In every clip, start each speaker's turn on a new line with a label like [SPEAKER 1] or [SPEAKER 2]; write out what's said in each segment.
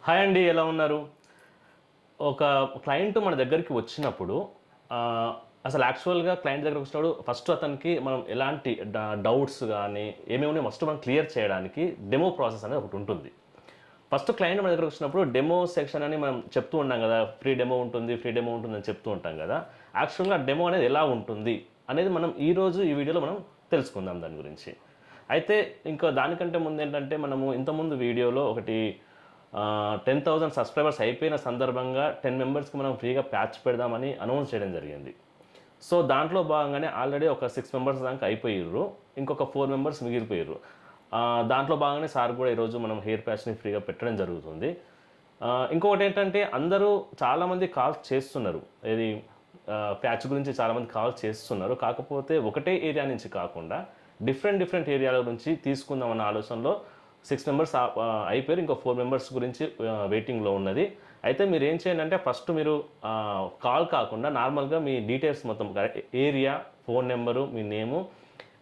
[SPEAKER 1] Hi అండి, ఎలా ఉన్నారు? ఒక క్లయింట్ మన దగ్గరికి వచ్చినప్పుడు అసలు యాక్చువల్‌గా క్లయింట్ దగ్గరికి వచ్చినప్పుడు ఫస్ట్ అతనికి మనం ఎలాంటి డౌట్స్ గానీ, ఏమేమి ఉన్నాయో ఫస్ట్ మనం క్లియర్ చేయడానికి డెమో ప్రాసెస్ అనేది ఒకటి ఉంటుంది. ఫస్ట్ క్లయింట్ మన దగ్గరికి వచ్చినప్పుడు డెమో సెక్షన్ అని మనం చెప్తూ ఉన్నాం కదా! ఫ్రీ డెమో ఉంటుంది, ఫ్రీ డెమో ఉంటుందని చెప్తూ ఉంటాం కదా! యాక్చువల్‌గా డెమో అనేది ఎలా ఉంటుంది అనేది మనం ఈరోజు ఈ వీడియోలో మనం తెలుసుకుందాం దాని గురించి. అయితే ఇంకా దానికంటే ముందేంటంటే మనము ఇంతకుముందు వీడియోలో ఒకటి 10,000 సబ్స్క్రైబర్స్ అయిపోయిన సందర్భంగా 10 మెంబర్స్‌కి మనం ఫ్రీగా ప్యాచ్ పెడదామని అనౌన్స్ చేయడం జరిగింది. సో, దాంట్లో భాగంగానే ఆల్రెడీ ఒక 6 మెంబర్స్ దాకా అయిపోయిర్రు. ఇంకొక 4 మెంబర్స్ మిగిలిపోయిర్రు. దాంట్లో భాగంగానే సార్ కూడా ఈరోజు మనం హెయిర్ ప్యాచ్‌ని ఫ్రీగా పెట్టడం జరుగుతుంది. ఇంకొకటేంటంటే అందరూ చాలామంది కాల్స్ చేస్తున్నారు. ఏది ప్యాచ్ గురించి చాలామంది కాల్స్ చేస్తున్నారు. కాకపోతే ఒకటే ఏరియా నుంచి కాకుండా డిఫరెంట్ ఏరియాల నుంచి తీసుకుందామన్న ఆలోచనలో 6 మెంబర్స్ అయిపోయారు. ఇంకో 4 మెంబర్స్ గురించి వెయిటింగ్‌లో ఉన్నది. అయితే మీరేం చేయండంటే ఫస్ట్ మీరు కాల్ కాకుండా నార్మల్‌గా మీ డీటెయిల్స్ మొత్తం ఏరియా, ఫోన్ నెంబరు, మీ నేము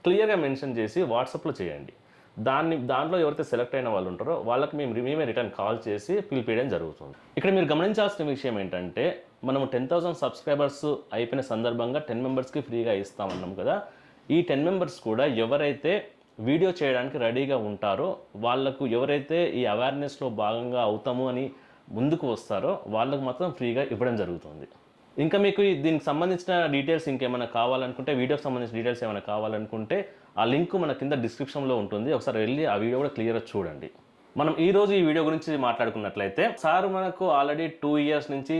[SPEAKER 1] క్లియర్‌గా మెన్షన్ చేసి వాట్సాప్‌లో చేయండి. దాంట్లో ఎవరైతే సెలెక్ట్ అయిన వాళ్ళు ఉంటారో వాళ్ళకి మేమే రిటర్న్ కాల్ చేసి పిలిపియడం జరుగుతుంది. ఇక్కడ మీరు గమనించాల్సిన విషయం ఏంటంటే మనము 10,000 సబ్స్క్రైబర్స్ అయిపోయిన సందర్భంగా 10 మెంబర్స్‌కి ఫ్రీగా ఇస్తామన్నాం కదా! ఈ 10 మెంబర్స్ కూడా ఎవరైతే వీడియో చేయడానికి రెడీగా ఉంటారో వాళ్ళకు ఎవరైతే ఈ అవేర్‌నెస్‌లో భాగంగా అవుతాము అని ముందుకు వస్తారో వాళ్ళకు మాత్రం ఫ్రీగా ఇవ్వడం జరుగుతుంది. ఇంకా మీకు దీనికి సంబంధించిన డీటెయిల్స్ ఇంకేమైనా కావాలనుకుంటే, వీడియోకి సంబంధించిన డీటెయిల్స్ ఏమైనా కావాలనుకుంటే ఆ లింక్ మన కింద డిస్క్రిప్షన్‌లో ఉంటుంది. ఒకసారి వెళ్ళి ఆ వీడియో కూడా క్లియర్‌గా చూడండి. మనం ఈరోజు ఈ వీడియో గురించి మాట్లాడుకున్నట్లయితే సార్ మనకు ఆల్రెడీ 2 ఇయర్స్ నుంచి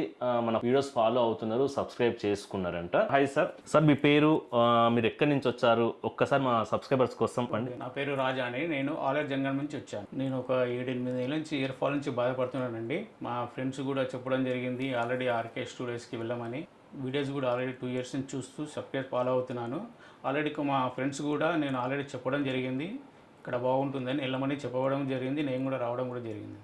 [SPEAKER 1] మన వీడియోస్ ఫాలో అవుతున్నారు, సబ్స్క్రైబ్ చేసుకున్నారంట. Hi sir. సార్ మీ పేరు, మీరు ఎక్కడి నుంచి వచ్చారు? ఒక్కసారి మా సబ్స్క్రైబర్స్ కోసం పండి.
[SPEAKER 2] నా పేరు రాజా అని, నేను ఆలర్ జంగల్ నుంచి వచ్చాను. నేను ఒక 7-8 ఏళ్ళ నుంచి ఇయర్ ఫాల్ నుంచి బాధపడుతున్నానండి. మా ఫ్రెండ్స్ కూడా చెప్పడం జరిగింది ఆల్రెడీ ఆర్కే స్టూడియోస్కి వెళ్ళమని. వీడియోస్ కూడా ఆల్రెడీ 2 ఇయర్స్ నుంచి చూస్తూ సబ్స్క్రైబ్ ఫాలో అవుతున్నాను. ఆల్రెడీ మా ఫ్రెండ్స్ కూడా నేను ఆల్రెడీ చెప్పడం జరిగింది ఇక్కడ బాగుంటుందని, వెళ్ళమని చెప్పడం జరిగింది. నేను కూడా రావడం కూడా జరిగింది.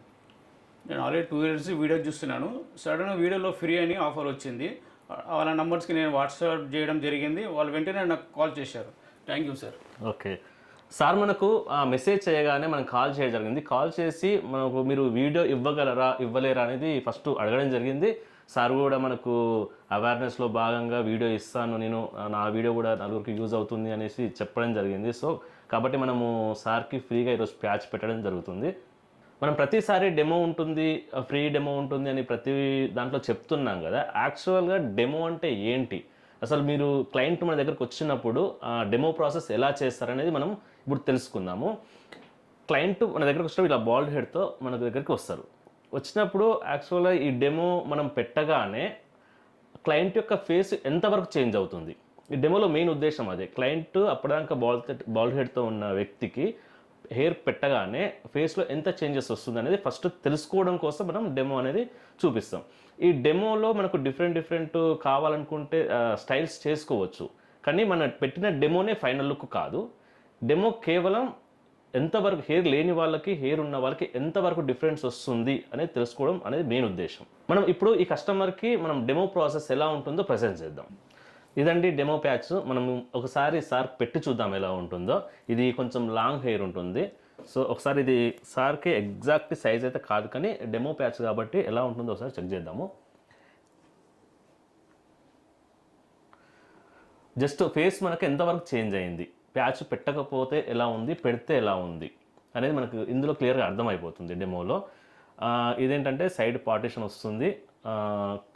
[SPEAKER 2] నేను ఆల్రెడీ 2 ఇయర్స్ వీడియో చూస్తున్నాను. సడన్ వీడియోలో ఫ్రీ అని ఆఫర్ వచ్చింది. వాళ్ళ నంబర్స్కి నేను వాట్సాప్ చేయడం జరిగింది. వాళ్ళు వెంటనే నాకు కాల్ చేశారు. Thank you sir.
[SPEAKER 1] Okay sir, మనకు మెసేజ్ చేయగానే మనం కాల్ చేయడం జరిగింది. కాల్ చేసి మనకు మీరు వీడియో ఇవ్వగలరా ఇవ్వలేరా అనేది ఫస్ట్ అడగడం జరిగింది. సార్ కూడా మనకు అవేర్నెస్లో భాగంగా వీడియో ఇస్తాను, నేను నా వీడియో కూడా నలుగురికి యూజ్ అవుతుంది అనేసి చెప్పడం జరిగింది. సో కాబట్టి మనము సార్కి ఫ్రీగా ఈరోజు ప్యాచ్ పెట్టడం జరుగుతుంది. మనం ప్రతిసారి డెమో ఉంటుంది, ఫ్రీ డెమో ఉంటుంది అని ప్రతి దాంట్లో చెప్తున్నాం కదా. యాక్చువల్గా డెమో అంటే ఏంటి, అసలు మీరు క్లయింట్ మన దగ్గరకు వచ్చినప్పుడు డెమో ప్రాసెస్ ఎలా చేస్తారనేది మనం ఇప్పుడు తెలుసుకుందాము. క్లయింట్ మన దగ్గరకు వచ్చినప్పుడు ఇలా బాల్డ్ హెడ్తో మన దగ్గరికి వస్తారు. వచ్చినప్పుడు యాక్చువల్గా ఈ డెమో మనం పెట్టగానే క్లయింట్ యొక్క ఫేస్ ఎంతవరకు చేంజ్ అవుతుంది, ఈ డెమోలో మెయిన్ ఉద్దేశం అదే. క్లయింట్ అప్పటిదాకా బాల్డ్ హెడ్తో ఉన్న వ్యక్తికి హెయిర్ పెట్టగానే ఫేస్లో ఎంత చేంజెస్ వస్తుంది అనేది ఫస్ట్ తెలుసుకోవడం కోసం మనం డెమో అనేది చూపిస్తాం. ఈ డెమోలో మనకు డిఫరెంట్ కావాలనుకుంటే స్టైల్స్ చేసుకోవచ్చు, కానీ మన పెట్టిన డెమోనే ఫైనల్ లుక్ కాదు. డెమో కేవలం ఎంతవరకు హెయిర్ లేని వాళ్ళకి, హెయిర్ ఉన్న వాళ్ళకి ఎంతవరకు డిఫరెన్స్ వస్తుంది అనేది తెలుసుకోవడం అనేది మెయిన్ ఉద్దేశం. మనం ఇప్పుడు ఈ కస్టమర్కి మనం డెమో ప్రాసెస్ ఎలా ఉంటుందో ప్రజెంట్ చేద్దాం. ఇదండి డెమో ప్యాచ్. మనం ఒకసారి సార్ పెట్టి చూద్దాం ఎలా ఉంటుందో. ఇది కొంచెం లాంగ్ హెయిర్ ఉంటుంది. సో ఒకసారి ఇది సార్కి ఎగ్జాక్ట్ సైజ్ అయితే కాదు, కానీ డెమో ప్యాచ్ కాబట్టి ఎలా ఉంటుందో ఒకసారి చెక్ చేద్దాము. జస్ట్ ఫేస్ మనకు ఎంతవరకు చేంజ్ అయింది, ప్యాచ్ పెట్టకపోతే ఎలా ఉంది, పెడితే ఎలా ఉంది అనేది మనకు ఇందులో క్లియర్గా అర్థమైపోతుంది డెమోలో. ఇదేంటంటే సైడ్ పార్టిషన్ వస్తుంది,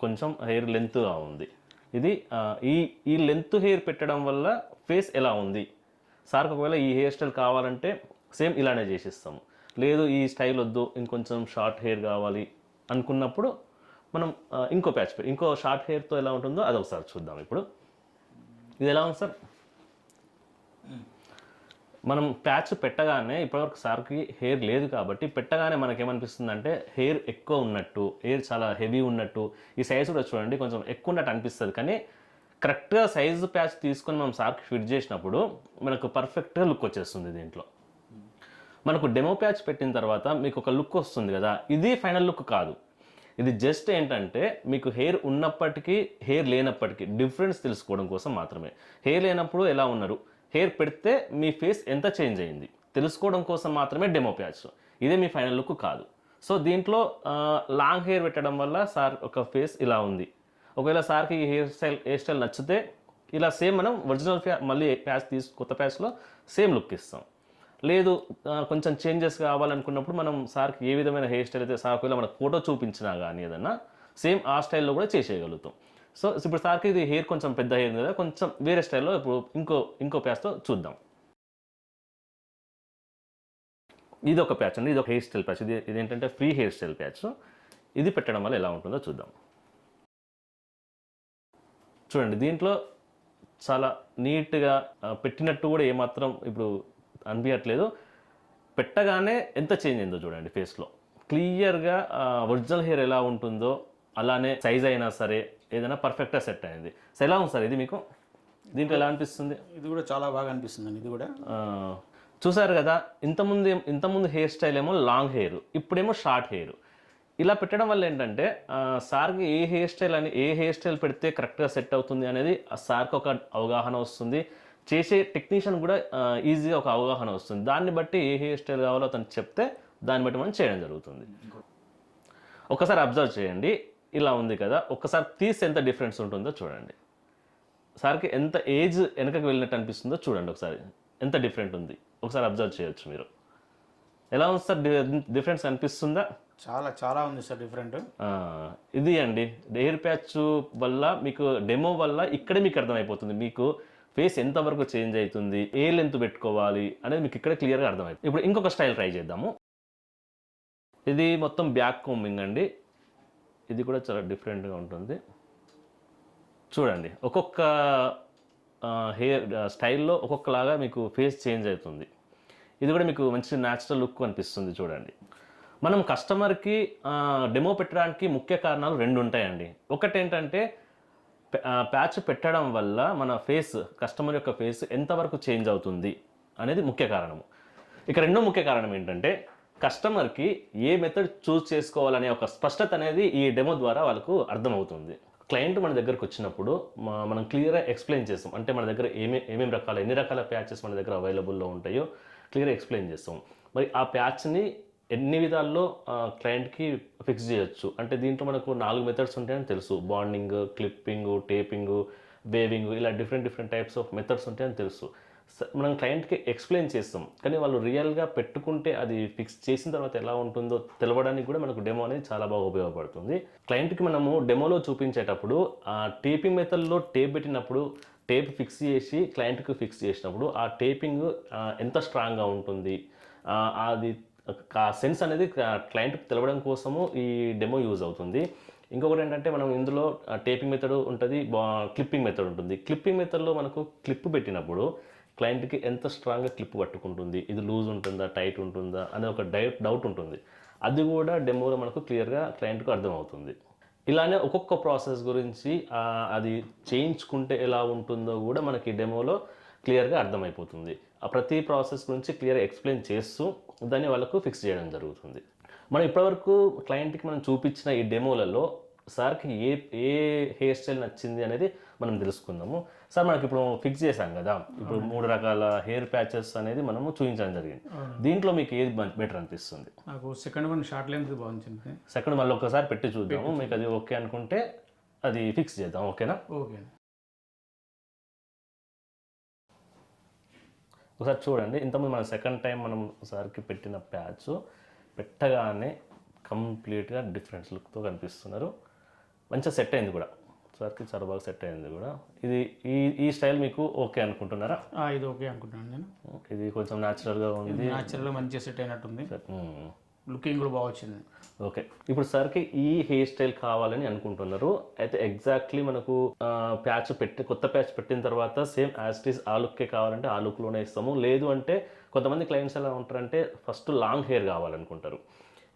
[SPEAKER 1] కొంచెం హెయిర్ లెంత్గా ఉంది. ఇది ఈ లెంత్ హెయిర్ పెట్టడం వల్ల ఫేస్ ఎలా ఉంది. సార్కి ఒకవేళ ఈ హెయిర్ స్టైల్ కావాలంటే సేమ్ ఇలానే చేసిస్తాము. లేదు ఈ స్టైల్ వద్దు, ఇంకొంచెం షార్ట్ హెయిర్ కావాలి అనుకున్నప్పుడు మనం ఇంకో షార్ట్ హెయిర్తో ఎలా ఉంటుందో అది ఒకసారి చూద్దాం. ఇప్పుడు ఇది ఎలా ఉంది సార్? మనం ప్యాచ్ పెట్టగానే ఇప్పటివరకు సార్కి హెయిర్ లేదు కాబట్టి పెట్టగానే మనకేమనిపిస్తుందంటే హెయిర్ ఎక్కువ ఉన్నట్టు, హెయిర్ చాలా హెవీ ఉన్నట్టు, ఈ సైజ్ కూడా చూడండి కొంచెం ఎక్కువ ఉన్నట్టు అనిపిస్తుంది. కానీ కరెక్ట్గా సైజు ప్యాచ్ తీసుకొని మనం సార్కి ఫిట్ చేసినప్పుడు మనకు పర్ఫెక్ట్గా లుక్ వచ్చేస్తుంది. దీంట్లో మనకు డెమో ప్యాచ్ పెట్టిన తర్వాత మీకు ఒక లుక్ వస్తుంది కదా, ఇది ఫైనల్ లుక్ కాదు. ఇది జస్ట్ ఏంటంటే మీకు హెయిర్ ఉన్నప్పటికీ హెయిర్ లేనప్పటికీ డిఫరెన్స్ తెలుసుకోవడం కోసం మాత్రమే. హెయిర్ లేనప్పుడు ఎలా ఉన్నారు, హెయిర్ పెడితే మీ ఫేస్ ఎంత చేంజ్ అయింది తెలుసుకోవడం కోసం మాత్రమే డెమో ప్యాచ్. ఇదే మీ ఫైనల్ లుక్ కాదు. సో దీంట్లో లాంగ్ హెయిర్ పెట్టడం వల్ల సార్ ఒక ఫేస్ ఇలా ఉంది. ఒకవేళ సార్కి ఈ హెయిర్ స్టైల్ నచ్చితే ఇలా సేమ్ మనం ఒరిజినల్ మళ్ళీ కొత్త ప్యాచ్లో సేమ్ లుక్ ఇస్తాం. లేదు కొంచెం చేంజెస్ కావాలనుకున్నప్పుడు మనం సార్కి ఏ విధమైన హెయిర్ స్టైల్ అయితే సార్ ఒకవేళ మనకు ఫోటో చూపించినా కానీ ఏదన్నా సేమ్ ఆ స్టైల్లో కూడా చేసేయగలుగుతాం. సో ఇప్పుడు సార్కి ఇది హెయిర్ కొంచెం పెద్ద హెయిర్ కదా, కొంచెం వేరే స్టైల్లో ఇప్పుడు ఇంకో ప్యాచ్తో చూద్దాం. ఇది ఒక ప్యాచ్ అండి, ఇది ఒక హెయిర్ స్టైల్ ప్యాచ్. ఇదేంటంటే ఫ్రీ హెయిర్ స్టైల్ ప్యాచ్. ఇది పెట్టడం వల్ల ఎలా ఉంటుందో చూద్దాం. చూడండి, దీంట్లో చాలా నీట్గా పెట్టినట్టు కూడా ఏమాత్రం ఇప్పుడు అనిపించట్లేదు. పెట్టగానే ఎంత చేంజ్ అయిందో చూడండి ఫేస్లో. క్లియర్గా ఒరిజినల్ హెయిర్ ఎలా ఉంటుందో అలానే సైజ్ అయినా సరే ఏదైనా పర్ఫెక్ట్గా సెట్ అయింది. సో ఎలా ఉంది సార్ ఇది మీకు? దీంట్లో ఎలా అనిపిస్తుంది?
[SPEAKER 2] ఇది కూడా చాలా బాగా అనిపిస్తుంది అండి. ఇది కూడా
[SPEAKER 1] చూసారు కదా, ఇంతకుముందు హెయిర్ స్టైల్ ఏమో లాంగ్ హెయిర్, ఇప్పుడేమో షార్ట్ హెయిర్. ఇలా పెట్టడం వల్ల ఏంటంటే సార్కి ఏ హెయిర్ స్టైల్ పెడితే కరెక్ట్గా సెట్ అవుతుంది అనేది సార్కి ఒక అవగాహన వస్తుంది. చేసే టెక్నీషియన్ కూడా ఈజీగా ఒక అవగాహన వస్తుంది. దాన్ని బట్టి ఏ హెయిర్ స్టైల్ కావాలో అతను చెప్తే దాన్ని బట్టి మనం చేయడం జరుగుతుంది. ఒకసారి అబ్జర్వ్ చేయండి, ఇలా ఉంది కదా, ఒక్కసారి తీసి ఎంత డిఫరెన్స్ ఉంటుందో చూడండి. సార్కి ఎంత ఏజ్ వెనకకి వెళ్ళినట్టు అనిపిస్తుందో చూడండి. ఒకసారి ఎంత డిఫరెంట్ ఉంది ఒకసారి అబ్జర్వ్ చేయొచ్చు మీరు. ఎలా ఉంది సార్, డిఫరెన్స్ అనిపిస్తుందా?
[SPEAKER 2] చాలా చాలా ఉంది సార్ డిఫరెంట్.
[SPEAKER 1] ఇది అండి హెయిర్ ప్యాచ్ వల్ల మీకు డెమో వల్ల ఇక్కడే మీకు అర్థమైపోతుంది మీకు ఫేస్ ఎంతవరకు చేంజ్ అవుతుంది, ఏ లెంత్ పెట్టుకోవాలి అనేది మీకు ఇక్కడ క్లియర్గా అర్థమవుతుంది. ఇప్పుడు ఇంకొక స్టైల్ ట్రై చేద్దాము. ఇది మొత్తం బ్యాక్ కోంబింగ్ అండి. ఇది కూడా చాలా డిఫరెంట్గా ఉంటుంది. చూడండి, ఒక్కొక్క హెయిర్ స్టైల్లో ఒక్కొక్కలాగా మీకు ఫేస్ చేంజ్ అవుతుంది. ఇది కూడా మీకు మంచి న్యాచురల్ లుక్ అనిపిస్తుంది. చూడండి, మనం కస్టమర్కి డెమో పెట్టడానికి ముఖ్య కారణాలు 2 ఉంటాయండి. ఒకటి ఏంటంటే ప్యాచ్ పెట్టడం వల్ల మన ఫేస్, కస్టమర్ యొక్క ఫేస్ ఎంతవరకు చేంజ్ అవుతుంది అనేది ముఖ్య కారణము. ఇక రెండో ముఖ్య కారణం ఏంటంటే కస్టమర్కి ఏ మెథడ్ చూస్ చేసుకోవాలనే ఒక స్పష్టత అనేది ఈ డెమో ద్వారా వాళ్ళకు అర్థమవుతుంది. క్లయింట్ మన దగ్గరకు వచ్చినప్పుడు మనం క్లియర్గా ఎక్స్ప్లెయిన్ చేస్తాం. అంటే మన దగ్గర ఎన్ని రకాల ప్యాచెస్ మన దగ్గర అవైలబుల్లో ఉంటాయో క్లియర్గా ఎక్స్ప్లెయిన్ చేస్తాం. మరి ఆ ప్యాచ్ని ఎన్ని విధాల్లో క్లయింట్కి ఫిక్స్ చేయొచ్చు అంటే దీంట్లో మనకు 4 మెథడ్స్ ఉంటాయని తెలుసు. బాండింగ్, క్లిప్పింగ్, టేపింగ్, వేవింగ్, ఇలా డిఫరెంట్ టైప్స్ ఆఫ్ మెథడ్స్ ఉంటాయని తెలుసు. మనం క్లయింట్కి ఎక్స్ప్లెయిన్ చేస్తాం, కానీ వాళ్ళు రియల్గా పెట్టుకుంటే అది ఫిక్స్ చేసిన తర్వాత ఎలా ఉంటుందో తెలవడానికి కూడా మనకు డెమో అనేది చాలా బాగా ఉపయోగపడుతుంది. క్లయింట్కి మనము డెమోలో చూపించేటప్పుడు టేపింగ్ మెథడ్లో టేప్ పెట్టినప్పుడు టేప్ ఫిక్స్ చేసి క్లయింట్కి ఫిక్స్ చేసినప్పుడు ఆ టేపింగ్ ఎంత స్ట్రాంగ్గా ఉంటుంది, అది సెన్స్ అనేది క్లయింట్కి తెలవడం కోసము ఈ డెమో యూజ్ అవుతుంది. ఇంకొకటి ఏంటంటే మనం ఇందులో టేపింగ్ మెథడ్ ఉంటుంది, క్లిప్పింగ్ మెథడ్ ఉంటుంది. క్లిప్పింగ్ మెథడ్లో మనకు క్లిప్ పెట్టినప్పుడు క్లయింట్కి ఎంత స్ట్రాంగ్గా క్లిప్ పట్టుకుంటుంది, ఇది లూజ్ ఉంటుందా టైట్ ఉంటుందా అనే ఒక డౌట్ ఉంటుంది. అది కూడా డెమోలో మనకు క్లియర్గా క్లయింట్కు అర్థమవుతుంది. ఇలానే ఒక్కొక్క ప్రాసెస్ గురించి అది చేయించుకుంటే ఎలా ఉంటుందో కూడా మనకి డెమోలో క్లియర్గా అర్థమైపోతుంది. ఆ ప్రతి ప్రాసెస్ గురించి క్లియర్గా ఎక్స్ప్లెయిన్ చేస్తూ దాన్ని వాళ్ళకు ఫిక్స్ చేయడం జరుగుతుంది. మనం ఇప్పటివరకు క్లయింట్కి మనం చూపించిన ఈ డెమోలలో సార్కి ఏ హెయిర్ స్టైల్ నచ్చింది అనేది మనం తెలుసుకుందాము. సార్ మనకి ఇప్పుడు ఫిక్స్ చేశాం కదా, ఇప్పుడు 3 రకాల హెయిర్ ప్యాచెస్ అనేది మనము చూపించడం జరిగింది. దీంట్లో మీకు ఏది బెటర్ అనిపిస్తుంది?
[SPEAKER 2] నాకు సెకండ్ వన్ షార్ట్ లెంత్ బాగుంది.
[SPEAKER 1] సెకండ్ మళ్ళీ ఒకసారి పెట్టి చూద్దాము, మీకు అది ఓకే అనుకుంటే అది ఫిక్స్ చేద్దాం. ఓకేనా?
[SPEAKER 2] ఓకే.
[SPEAKER 1] ఒకసారి చూడండి, ఇంతకుముందు మన సెకండ్ టైం మనం సార్కి పెట్టిన ప్యాచ్ పెట్టగానే కంప్లీట్గా డిఫరెంట్ లుక్తో కనిపిస్తున్నారు. మంచిగా సెట్ అయింది కూడా, సార్కి చాలా బాగా సెట్ అయింది కూడా. ఇది ఈ స్టైల్ మీకు ఓకే అనుకుంటున్నారా?
[SPEAKER 2] ఇది ఓకే అనుకుంటున్నాను నేను.
[SPEAKER 1] ఇది కొంచెం న్యాచురల్గా ఉంది,
[SPEAKER 2] న్యాచురల్గా మంచిగా సెట్ అయినట్టుంది, లుకింగ్ కూడా బాగా వచ్చింది.
[SPEAKER 1] ఓకే, ఇప్పుడు సార్కి ఈ హెయిర్ స్టైల్ కావాలని అనుకుంటున్నారు. అయితే ఎగ్జాక్ట్లీ మనకు కొత్త ప్యాచ్ పెట్టిన తర్వాత సేమ్ యాజ్ ఇట్ ఈస్ ఆ లుక్కే కావాలంటే ఆ లుక్లోనే ఇస్తాము. లేదు అంటే కొంతమంది క్లయింట్స్ ఎలా ఉంటారంటే ఫస్ట్ లాంగ్ హెయిర్ కావాలనుకుంటారు.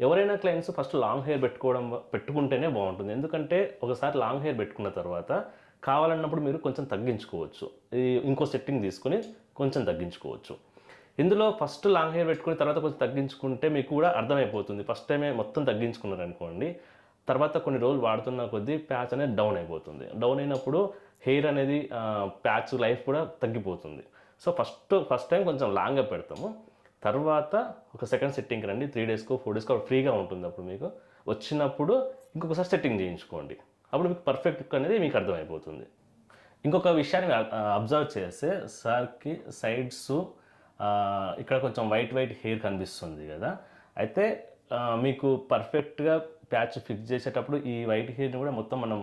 [SPEAKER 1] ఎవరైనా క్లయింట్స్ ఫస్ట్ లాంగ్ హెయిర్ పెట్టుకుంటేనే బాగుంటుంది. ఎందుకంటే ఒకసారి లాంగ్ హెయిర్ పెట్టుకున్న తర్వాత కావాలన్నప్పుడు మీరు కొంచెం తగ్గించుకోవచ్చు, ఇంకో సెట్టింగ్ తీసుకొని కొంచెం తగ్గించుకోవచ్చు. ఇందులో ఫస్ట్ లాంగ్ హెయిర్ పెట్టుకుని తర్వాత కొంచెం తగ్గించుకుంటే మీకు కూడా అర్థమైపోతుంది. ఫస్ట్ టైమే మొత్తం తగ్గించుకున్నారనుకోండి, తర్వాత కొన్ని రోజులు వాడుతున్న కొద్దీ ప్యాచ్ అనేది డౌన్ అయిపోతుంది. డౌన్ అయినప్పుడు హెయిర్ అనేది ప్యాచ్ లైఫ్ కూడా తగ్గిపోతుంది. సో ఫస్ట్ టైం కొంచెం లాంగ్గా పెడతాము, తర్వాత ఒక సెకండ్ సెట్టింగ్ రండి, 3 డేస్కో 4 డేస్కో ఫ్రీగా ఉంటుంది. అప్పుడు మీకు వచ్చినప్పుడు ఇంకొకసారి సెట్టింగ్ చేయించుకోండి, అప్పుడు మీకు పర్ఫెక్ట్ లుక్ అనేది మీకు అర్థమైపోతుంది. ఇంకొక విషయాన్ని అబ్జర్వ్ చేస్తే సార్కి సైడ్స్ ఇక్కడ కొంచెం వైట్ హెయిర్ కనిపిస్తుంది కదా, అయితే మీకు పర్ఫెక్ట్గా ప్యాచ్ ఫిక్స్ చేసేటప్పుడు ఈ వైట్ హెయిర్ని కూడా మొత్తం మనం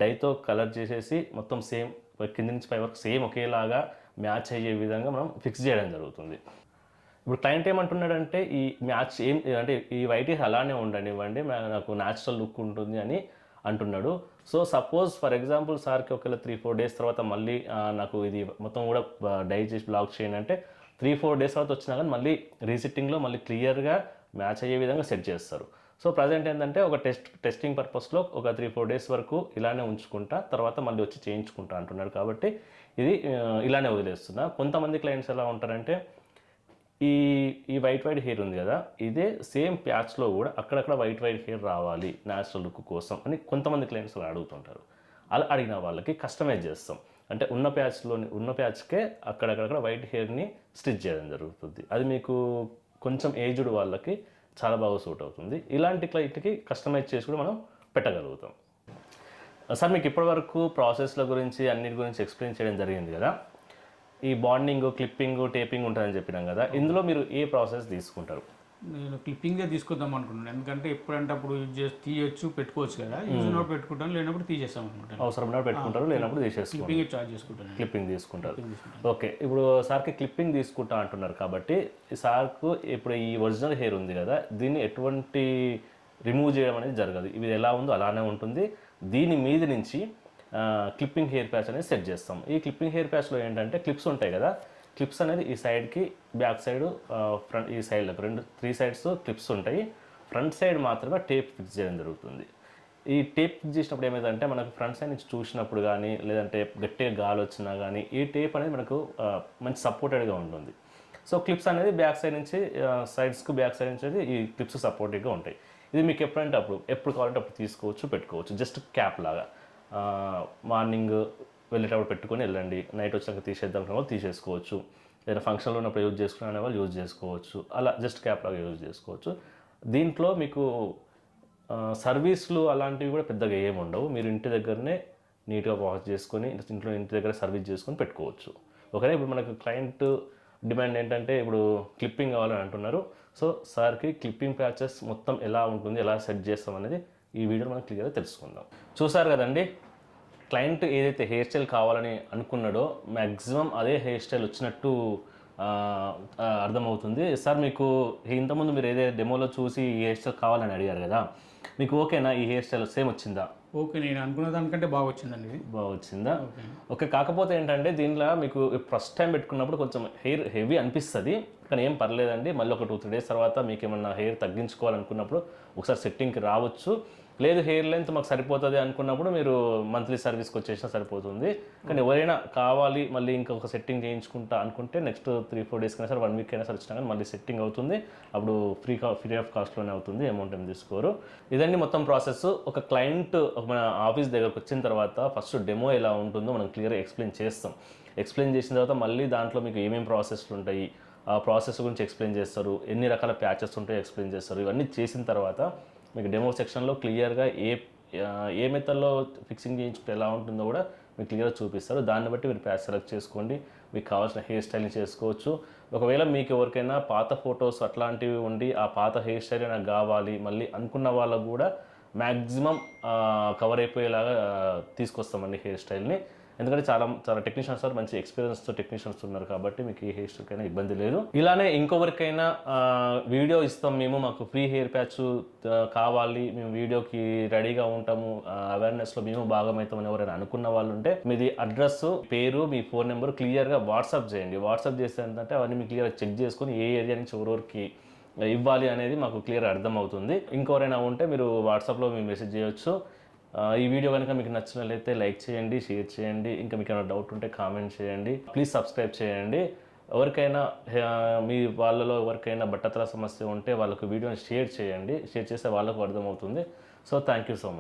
[SPEAKER 1] డైతో కలర్ చేసేసి మొత్తం సేమ్ కింద నుంచి పై వరకు సేమ్ ఒకేలాగా మ్యాచ్ అయ్యే విధంగా మనం ఫిక్స్ చేయడం జరుగుతుంది. ఇప్పుడు క్లయింట్ ఏమంటున్నాడంటే ఈ మ్యాచ్ అంటే ఈ వైట్ హెయిర్ అలానే ఉండనివ్వండి, నాకు న్యాచురల్ లుక్ ఉంటుంది అని అంటున్నాడు. సో సపోజ్ ఫర్ ఎగ్జాంపుల్ సార్కి ఒకవేళ 3-4 డేస్ తర్వాత మళ్ళీ నాకు ఇది మొత్తం కూడా డై చేసి బ్లాక్ చేయండి అంటే 3-4 డేస్ తర్వాత వచ్చినా కానీ మళ్ళీ రీసెట్టింగ్లో మళ్ళీ క్లియర్గా మ్యాచ్ అయ్యే విధంగా సెట్ చేస్తారు. సో ప్రజెంట్ ఏంటంటే ఒక టెస్టింగ్ పర్పస్లో ఒక 3-4 డేస్ వరకు ఇలానే ఉంచుకుంటా, తర్వాత మళ్ళీ వచ్చి చేయించుకుంటా అంటున్నాడు. కాబట్టి ఇది ఇలానే వదిలేస్తున్నా. కొంతమంది క్లయింట్స్ ఎలా ఉంటారంటే ఈ వైట్ హెయిర్ ఉంది కదా, ఇదే సేమ్ ప్యాచ్లో కూడా అక్కడక్కడ వైట్ హెయిర్ రావాలి న్యాచురల్ లుక్ కోసం అని కొంతమంది క్లయింట్స్ అలా అడుగుతుంటారు. అలా అడిగిన వాళ్ళకి కస్టమైజ్ చేస్తాం. అంటే ఉన్న ప్యాచ్కే అక్కడక్కడ వైట్ హెయిర్ని స్టిచ్ చేయడం జరుగుతుంది. అది మీకు కొంచెం ఏజ్డ్ వాళ్ళకి చాలా బాగా సూట్ అవుతుంది. ఇలాంటి క్లయింట్కి కస్టమైజ్ చేసి కూడా మనం పెట్టగలుగుతాం. సార్ మీకు ఇప్పటివరకు ప్రాసెస్ల గురించి అన్నిటి గురించి ఎక్స్ప్లెయిన్ చేయడం జరిగింది కదా. ఈ బాండింగ్, క్లిప్పింగ్, టేపింగ్ ఉంటుందని చెప్పినాం కదా, ఇందులో మీరు ఏ ప్రాసెస్ తీసుకుంటారు?
[SPEAKER 2] నేను క్లిప్పింగే తీసుకుందాం అనుకుంటున్నాను, ఎందుకంటే ఎప్పుడంటే అప్పుడు యూజ్ చేసి తీయొచ్చు, పెట్టుకోవచ్చు కదా. యూజ్ ఉన్నప్పుడు పెట్టుకుంటాను, లేనప్పుడు తీసేస్తాం అనుకుంటాను.
[SPEAKER 1] అవసరం పెట్టుకుంటారు, లేనప్పుడు తీసేసుకుంటారు.
[SPEAKER 2] క్లిప్పింగ్ చార్జ్ చేసుకుంటాను.
[SPEAKER 1] క్లిప్పింగ్ తీసుకుంటారు. ఓకే, ఇప్పుడు సార్కి క్లిప్పింగ్ తీసుకుంటా అంటున్నారు కాబట్టి సార్కు ఇప్పుడు ఈ ఒరిజినల్ హెయిర్ ఉంది కదా, దీన్ని ఎటువంటి రిమూవ్ చేయడం అనేది జరగదు. ఇది ఎలా ఉందో అలానే ఉంటుంది. దీని మీద నుంచి క్లిప్పింగ్ హెయిర్ ప్యాచ్ అనేది సెట్ చేస్తాం. ఈ క్లిప్పింగ్ హెయిర్ ప్యాచ్లో ఏంటంటే క్లిప్స్ ఉంటాయి కదా, క్లిప్స్ అనేది ఈ సైడ్కి, బ్యాక్ సైడ్, ఫ్రంట్, ఈ సైడ్లకు 3 సైడ్స్ క్లిప్స్ ఉంటాయి. ఫ్రంట్ సైడ్ మాత్రమే టేప్ ఫిక్స్ చేయడం జరుగుతుంది. ఈ టేప్ ఫిక్స్ చేసినప్పుడు ఏమైందంటే మనకు ఫ్రంట్ సైడ్ నుంచి చూసినప్పుడు కానీ, లేదంటే గట్టిగా గాలి వచ్చినా కానీ ఈ టేప్ అనేది మనకు మంచి సపోర్టెడ్గా ఉంటుంది. సో క్లిప్స్ అనేది బ్యాక్ సైడ్ నుంచి సైడ్స్కు, బ్యాక్ సైడ్ నుంచి ఈ క్లిప్స్ సపోర్టివ్గా ఉంటాయి. ఇది మీకు ఎప్పుడంటే ఎప్పుడు కావాలంటే అప్పుడు తీసుకోవచ్చు, పెట్టుకోవచ్చు. జస్ట్ క్యాప్ లాగా మార్నింగ్ వెళ్ళేటప్పుడు పెట్టుకొని వెళ్ళండి, నైట్ వచ్చాక తీసేద్దాం వాళ్ళు తీసేసుకోవచ్చు, లేదా ఫంక్షన్లో ఉన్నప్పుడు యూజ్ చేసుకునే వాళ్ళు యూజ్ చేసుకోవచ్చు. అలా జస్ట్ క్యాప్ లాగా యూజ్ చేసుకోవచ్చు. దీంట్లో మీకు సర్వీస్లు అలాంటివి కూడా పెద్దగా ఏమి ఉండవు. మీరు ఇంటి దగ్గరనే నీట్గా వాష్ చేసుకొని ఇంటి దగ్గర సర్వీస్ చేసుకొని పెట్టుకోవచ్చు. ఓకే, ఇప్పుడు మనకు క్లయింట్ డిమాండ్ ఏంటంటే ఇప్పుడు క్లిప్పింగ్ కావాలని అంటున్నారు. సో సార్కి క్లిప్పింగ్ ప్యాచెస్ మొత్తం ఎలా ఉంటుంది, ఎలా సెట్ చేస్తాం అనేది ఈ వీడియోలో మనం క్లియర్గా తెలుసుకుందాం. చూసారు కదండి, క్లయింట్ ఏదైతే హెయిర్ స్టైల్ కావాలని అనుకున్నాడో మ్యాక్సిమం అదే హెయిర్ స్టైల్ వచ్చినట్టు అర్థమవుతుంది. సార్ మీకు ఇంతకుముందు మీరు ఏదైతే డెమోలో చూసి ఈ హెయిర్ స్టైల్ కావాలని అడిగారు కదా, మీకు ఓకేనా? ఈ హెయిర్ స్టైల్ సేమ్ వచ్చిందా?
[SPEAKER 2] ఓకే, నేను అనుకున్న దానికంటే బాగా వచ్చిందండి. ఇది
[SPEAKER 1] బాగా వచ్చిందా? ఓకే, కాకపోతే ఏంటంటే దీనిలో మీకు ఫస్ట్ టైం పెట్టుకున్నప్పుడు కొంచెం హెయిర్ హెవీ అనిపిస్తుంది, కానీ ఏం పర్లేదండి. మళ్ళీ ఒక 2-3 డేస్ తర్వాత మీకు ఏమన్నా హెయిర్ తగ్గించుకోవాలనుకున్నప్పుడు ఒకసారి సెట్టింగ్కి రావచ్చు. లేదు హెయిర్ లెంత్ మాకు సరిపోతుంది అనుకున్నప్పుడు మీరు మంత్లీ సర్వీస్కి వచ్చేసినా సరిపోతుంది. కానీ ఎవరైనా కావాలి మళ్ళీ ఇంకొక సెట్టింగ్ చేయించుకుంటా అనుకుంటే నెక్స్ట్ 3-4 డేస్ కైనా సరే 1 వీక్ అయినా సరే వచ్చినా కానీ మళ్ళీ సెట్టింగ్ అవుతుంది. అప్పుడు ఫ్రీ ఆఫ్ కాస్ట్లోనే అవుతుంది, అమౌంట్ ఏమి తీసుకోరు. ఇదండి మొత్తం ప్రాసెస్. ఒక క్లయింట్ మన ఆఫీస్ దగ్గరకు వచ్చిన తర్వాత ఫస్ట్ డెమో ఎలా ఉంటుందో మనం క్లియర్గా ఎక్స్ప్లెయిన్ చేస్తాం. ఎక్స్ప్లెయిన్ చేసిన తర్వాత మళ్ళీ దాంట్లో మీకు ఏమేమి ప్రాసెస్లు ఉంటాయి, ఆ ప్రాసెస్ గురించి ఎక్స్ప్లెయిన్ చేస్తారు, ఎన్ని రకాల ప్యాచెస్ ఉంటాయో ఎక్స్ప్లెయిన్ చేస్తారు. ఇవన్నీ చేసిన తర్వాత మీకు డెమో సెక్షన్లో క్లియర్గా ఏ మెథడ్లో ఫిక్సింగ్ చేయించుకుంటే ఎలా ఉంటుందో కూడా మీకు క్లియర్గా చూపిస్తారు. దాన్ని బట్టి మీరు ప్యాచ్ సెలెక్ట్ చేసుకోండి, మీకు కావాల్సిన హెయిర్ స్టైల్ని చేసుకోవచ్చు. ఒకవేళ మీకు ఎవరికైనా పాత ఫొటోస్ అట్లాంటివి ఉండి ఆ పాత హెయిర్ స్టైల్ నాకు కావాలి మళ్ళీ అనుకున్న వాళ్ళకు కూడా మ్యాక్సిమం కవర్ అయిపోయేలాగా తీసుకొస్తామండి హెయిర్ స్టైల్ని. ఎందుకంటే చాలా టెక్నీషియన్స్ సార్ మంచి ఎక్స్పీరియన్స్తో టెక్నీషియన్స్ ఉన్నారు కాబట్టి మీకు ఏ హెయిర్ స్టైల్కైనా ఇబ్బంది లేదు. ఇలానే ఇంకొకరికైనా వీడియో ఇస్తాం మేము, మాకు ఫ్రీ హెయిర్ ప్యాచ్ కావాలి, మేము వీడియోకి రెడీగా ఉంటాము, అవేర్నెస్లో మేము భాగమవుతామని ఎవరైనా అనుకున్న వాళ్ళు ఉంటే మీది అడ్రస్, పేరు, మీ ఫోన్ నెంబర్ క్లియర్గా వాట్సాప్ చేయండి. వాట్సాప్ చేస్తే ఏంటంటే అవన్నీ మీకు క్లియర్గా చెక్ చేసుకొని ఏ ఏరియా నుంచి ఎవరెవరికి ఇవ్వాలి అనేది మాకు క్లియర్గా అర్థమవుతుంది. ఇంకెవరైనా ఉంటే మీరు వాట్సాప్లో మీరు మెసేజ్ చేయొచ్చు. ఈ వీడియో కనుక మీకు నచ్చినట్లయితే లైక్ చేయండి, షేర్ చేయండి. ఇంకా మీకు ఏమైనా డౌట్ ఉంటే కామెంట్ చేయండి. ప్లీజ్ సబ్స్క్రైబ్ చేయండి. ఎవరికైనా మీ వాళ్ళలో ఎవరికైనా బట్టతల సమస్య ఉంటే వాళ్ళకు వీడియోని షేర్ చేయండి. షేర్ చేస్తే వాళ్ళకు అర్థమవుతుంది. So thank you so much.